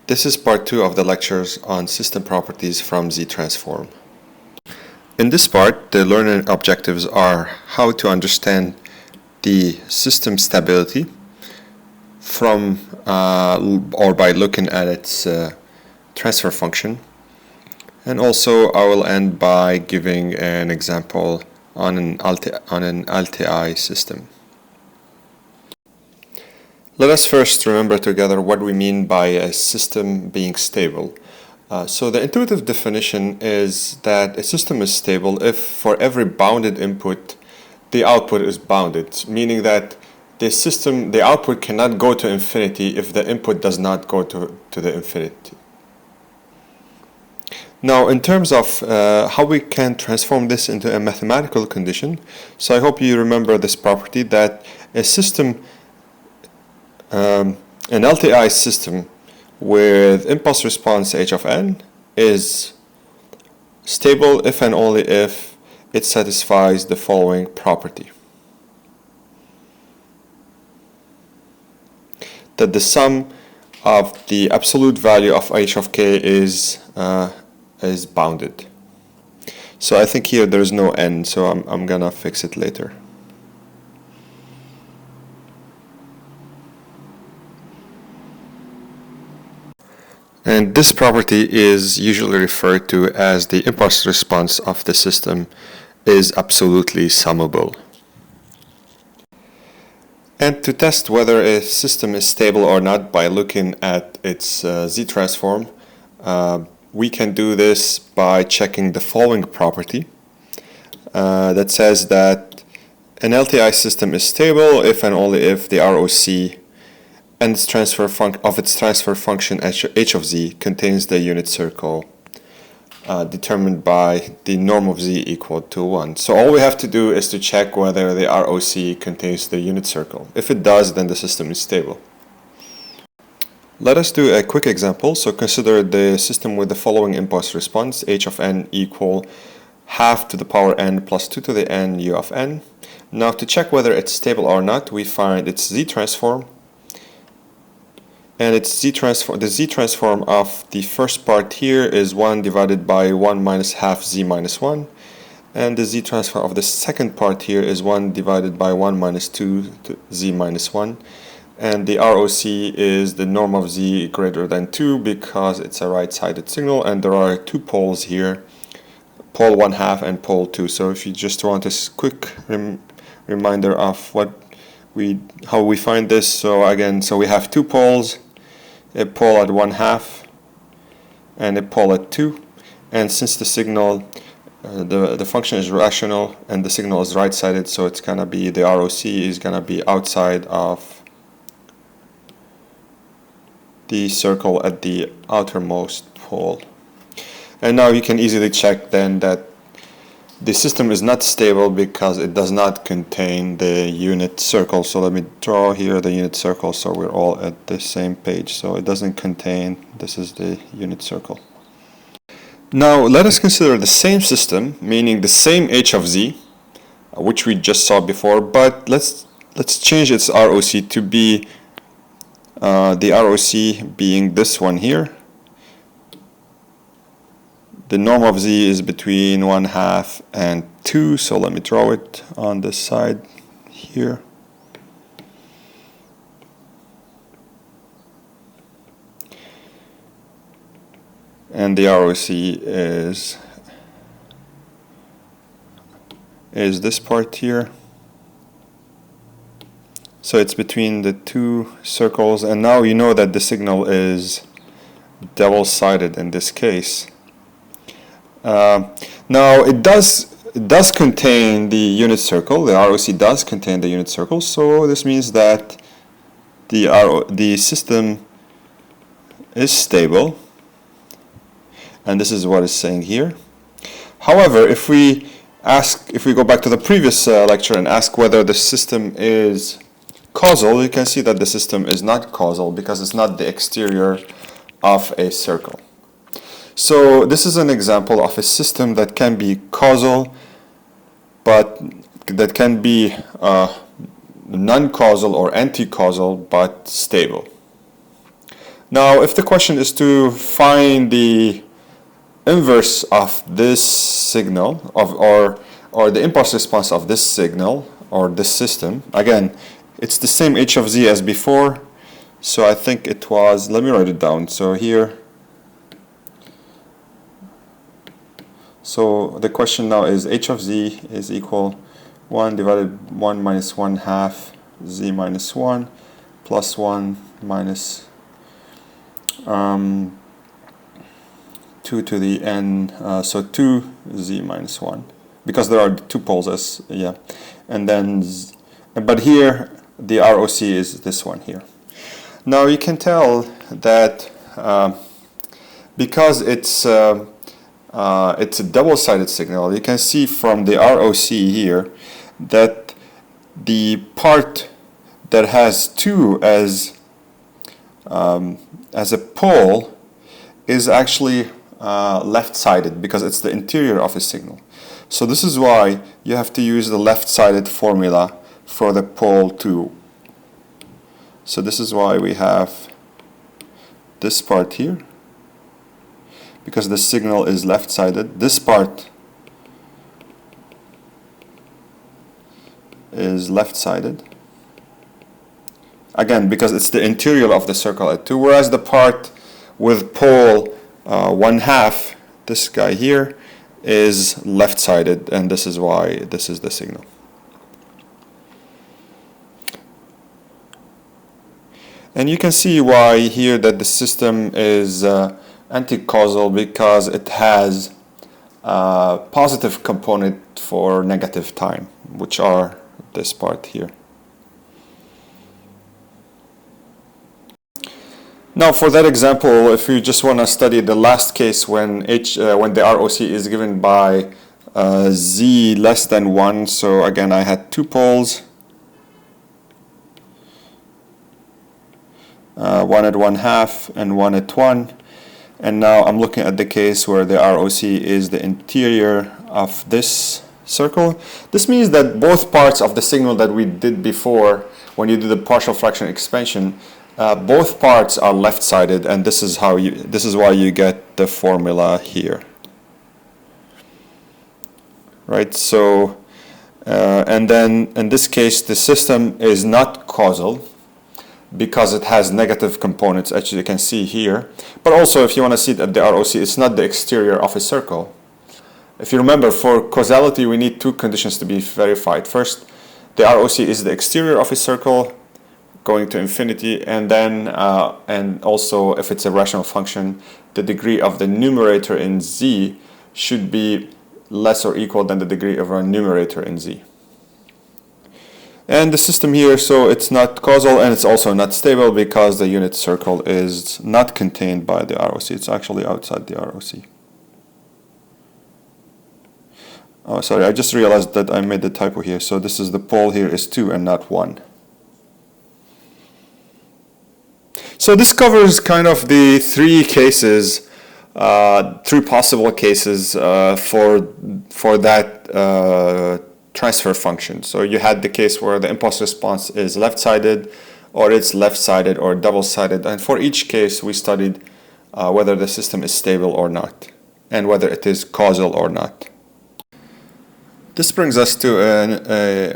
This is part 2 of the lectures on system properties from Z-transform. In this part, the learning objectives are how to understand the system stability from or by looking at its transfer function, and also I will end by giving an example on an LTI system. Let us first remember together what we mean by a system being stable. So the intuitive definition is that a system is stable if for every bounded input the output is bounded, meaning that the output cannot go to infinity if the input does not go to the infinity. Now, in terms of how we can transform this into a mathematical condition, so I hope you remember this property that a system, an LTI system with impulse response h of n is stable if and only if it satisfies the following property: that the sum of the absolute value of h of k is bounded. So I think here there's no n, so I'm gonna fix it later. And this property is usually referred to as the impulse response of the system is absolutely summable. And to test whether a system is stable or not by looking at its Z-transform, we can do this by checking the following property that says that an LTI system is stable if and only if the ROC and its transfer function h of z contains the unit circle determined by the norm of z equal to 1. So all we have to do is to check whether the ROC contains the unit circle. If it does, then the system is stable. Let us do a quick example. So consider the system with the following impulse response: h of n equal half to the power n plus 2 to the n u of n. Now to check whether it's stable or not, we find its Z-transform. And its the Z-transform of the first part here is 1 divided by 1 minus half z minus 1. And the Z-transform of the second part here is 1 divided by 1 minus 2 to z minus 1. And the ROC is the norm of z greater than 2 because it's a right-sided signal, and there are two poles here, pole 1/2 and pole 2. So if you just want a quick reminder of how we find this, so again, so we have two poles, a pole at 1/2 and a pole at 2, and since the signal the function is rational and the signal is right-sided, so it's gonna be the ROC is gonna be outside of the circle at the outermost pole. And now you can easily check then that the system is not stable because it does not contain the unit circle. So let me draw here the unit circle so we're all at the same page. So it doesn't contain, this is the unit circle. Now let us consider the same system, meaning the same h of z, which we just saw before, but let's change its ROC to be the ROC being this one here. The norm of z is between 1/2 and 2, so let me draw it on this side here. And the ROC is this part here. So it's between the two circles, and now you know that the signal is double-sided in this case. Now it does contain the unit circle. The ROC does contain the unit circle, so this means that the system is stable, and this is what it's saying here. However, if we go back to the previous lecture and ask whether the system is causal, you can see that the system is not causal because it's not the exterior of a circle. So this is an example of a system that can be causal, but that can be non-causal or anti-causal, but stable. Now, if the question is to find the inverse of this signal or the impulse response of this signal or this system, again, it's the same h of z as before. So I think it was, let me write it down. So here, so the question now is h of z is equal 1 divided 1 minus 1 half z minus 1 plus 1 minus 2 to the n, so 2 z minus 1, because there are two poles as, yeah, and then, but here the ROC is this one here. Now you can tell that because it's a double-sided signal, you can see from the ROC here that the part that has 2 as a pole is actually left-sided because it's the interior of a signal. So this is why you have to use the left-sided formula for the pole 2. So this is why we have this part here, because the signal is left-sided. This part is left-sided, again because it's the interior of the circle at 2, whereas the part with pole 1 half, this guy here, is left-sided, and this is why this is the signal. And you can see why here that the system is anti-causal, because it has a positive component for negative time, which are this part here. Now for that example, if you just want to study the last case when the ROC is given by z less than 1, so again I had two poles, one at 1 half and one at 1, and now I'm looking at the case where the ROC is the interior of this circle. This means that both parts of the signal that we did before when you do the partial fraction expansion, both parts are left-sided, and this is why you get the formula here, right? So and then in this case the system is not causal because it has negative components, as you can see here. But also, if you want to see it at the ROC, it's not the exterior of a circle. If you remember, for causality we need two conditions to be verified. First, the ROC is the exterior of a circle going to infinity, and then and also if it's a rational function, the degree of the numerator in z should be less or equal than the degree of our numerator in z. And the system here, so it's not causal and it's also not stable because the unit circle is not contained by the ROC. It's actually outside the ROC. Oh, sorry, I just realized that I made the typo here. So this is the pole here is 2 and not 1. So this covers kind of the three cases, three possible cases for that transfer function. So you had the case where the impulse response is left-sided, or it's left-sided or double-sided, and for each case we studied whether the system is stable or not, and whether it is causal or not. This brings us to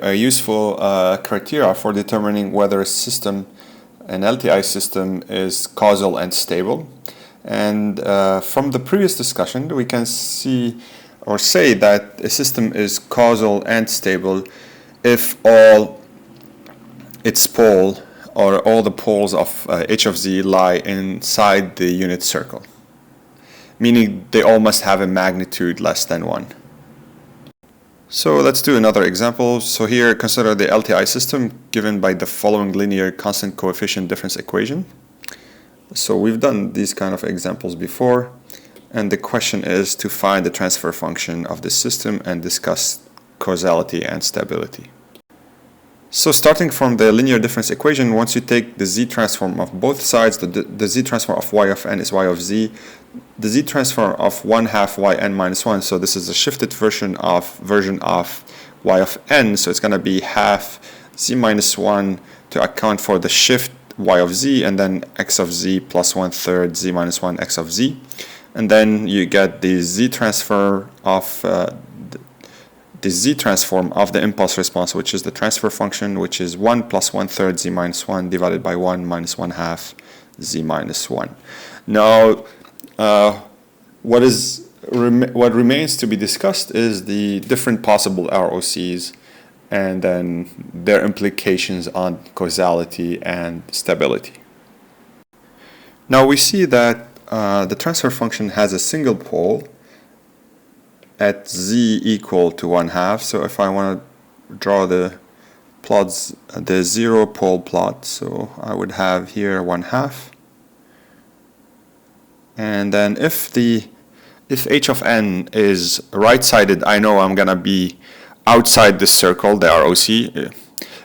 a useful criteria for determining whether a system, an LTI system, is causal and stable. And from the previous discussion we can see or say that a system is causal and stable if all its pole or all the poles of h of z lie inside the unit circle, meaning they all must have a magnitude less than 1. So let's do another example. So here consider the LTI system given by the following linear constant coefficient difference equation. So we've done these kind of examples before, and the question is to find the transfer function of this system and discuss causality and stability. So starting from the linear difference equation, once you take the z transform of both sides, the z transform of y of n is y of z, the z transform of 1 half yn minus 1, so this is a shifted version of y of n, so it's going to be half z minus 1 to account for the shift y of z, and then x of z plus 1/3 z minus 1 x of z. And then you get the z transfer of the z transform of the impulse response, which is the transfer function, which is 1 plus 1/3 z minus 1 divided by 1 minus 1/2 z minus 1. Now, what remains to be discussed is the different possible ROCs and then their implications on causality and stability. Now we see that the transfer function has a single pole at z equal to 1/2. So if I want to draw the plots, the zero pole plot, so I would have here 1/2. And then if h of n is right-sided, I know I'm gonna be outside this circle, the ROC.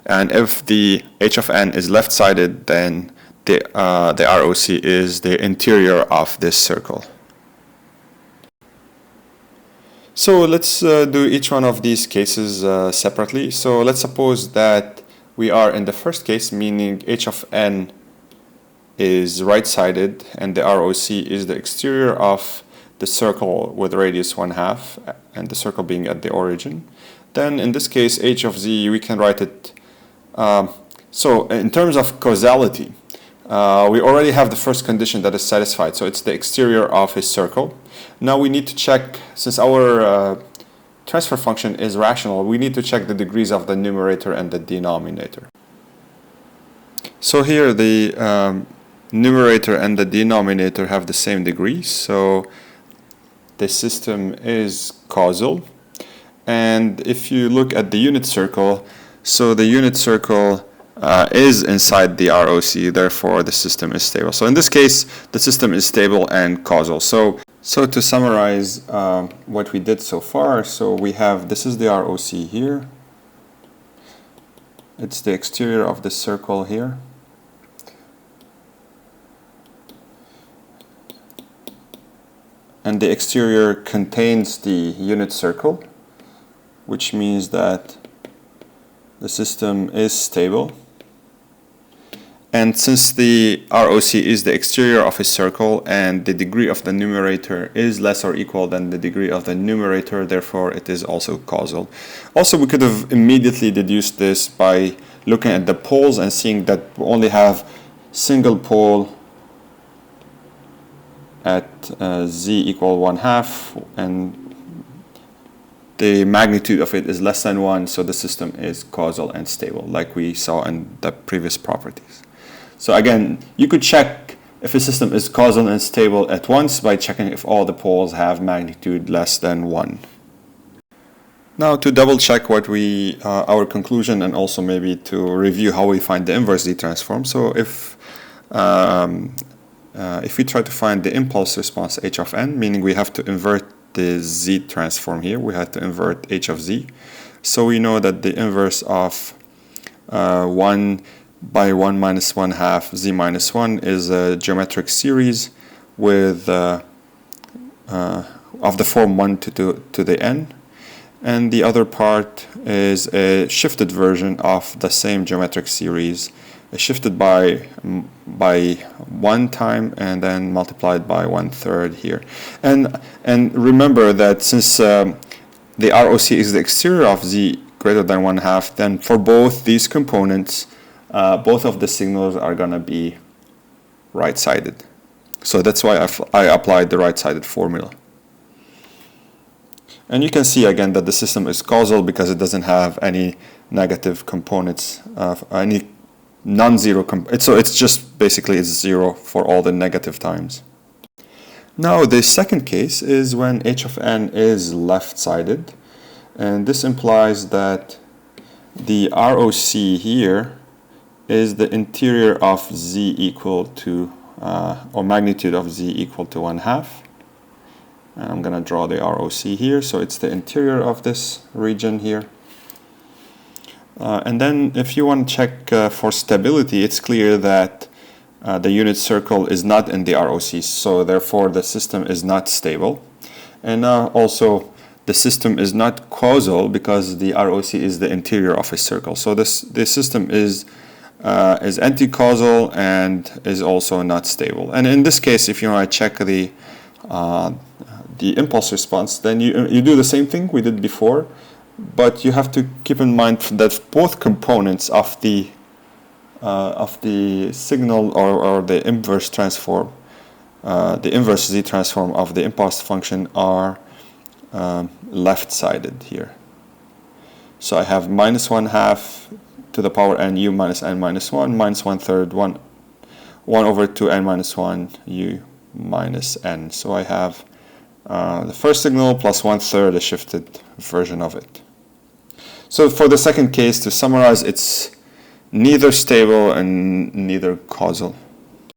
And if the h of n is left-sided, then the ROC is the interior of this circle. So let's do each one of these cases separately. So let's suppose that we are in the first case, meaning h of n is right-sided and the ROC is the exterior of the circle with radius 1/2 and the circle being at the origin. Then in this case, h of z, we can write it. So in terms of causality, we already have the first condition that is satisfied. So it's the exterior of his circle. Now we need to check, since our transfer function is rational, we need to check the degrees of the numerator and the denominator. So here the numerator and the denominator have the same degrees. So the system is causal. And if you look at the unit circle, so the unit circle is inside the ROC, therefore the system is stable. So in this case, the system is stable and causal. So to summarize what we did so far, so we have, this is the ROC here. It's the exterior of the circle here. And the exterior contains the unit circle, which means that the system is stable. And since the ROC is the exterior of a circle and the degree of the numerator is less or equal than the degree of the numerator, therefore it is also causal. Also, we could have immediately deduced this by looking at the poles and seeing that we only have single pole at z equal 1/2 and the magnitude of it is less than 1, so the system is causal and stable, like we saw in the previous properties. So again, you could check if a system is causal and stable at once by checking if all the poles have magnitude less than 1. Now to double check what our conclusion, and also maybe to review how we find the inverse Z transform. So if we try to find the impulse response h of n, meaning we have to invert the Z transform here, we have to invert h of z. So we know that the inverse of 1 by 1 minus 1/2 z minus 1 is a geometric series with of the form 1 to the n, and the other part is a shifted version of the same geometric series, shifted by 1 time and then multiplied by 1/3 here. And remember that since the ROC is the exterior of z greater than 1/2, then for both these components, both of the signals are going to be right-sided. So that's why I applied the right-sided formula. And you can see again that the system is causal because it doesn't have any negative components, any non-zero, so it's just basically it's 0 for all the negative times. Now the second case is when h of n is left-sided, and this implies that the ROC here is the interior of z equal to, or magnitude of z equal to 1/2. I'm going to draw the ROC here, so it's the interior of this region here. And then if you want to check for stability, it's clear that the unit circle is not in the ROC, so therefore the system is not stable. And now also the system is not causal because the ROC is the interior of a circle. So this system is is anti-causal and is also not stable. And in this case, if you want to check the impulse response, then you do the same thing we did before, but you have to keep in mind that both components of the signal or the inverse transform, the inverse z transform of the impulse function are left-sided here. So I have minus 1/2 to the power n u minus n minus 1 minus 1/3 1 over 2n minus 1 u minus n. So I have the first signal plus 1/3 a shifted version of it. So for the second case, to summarize, it's neither stable and neither causal.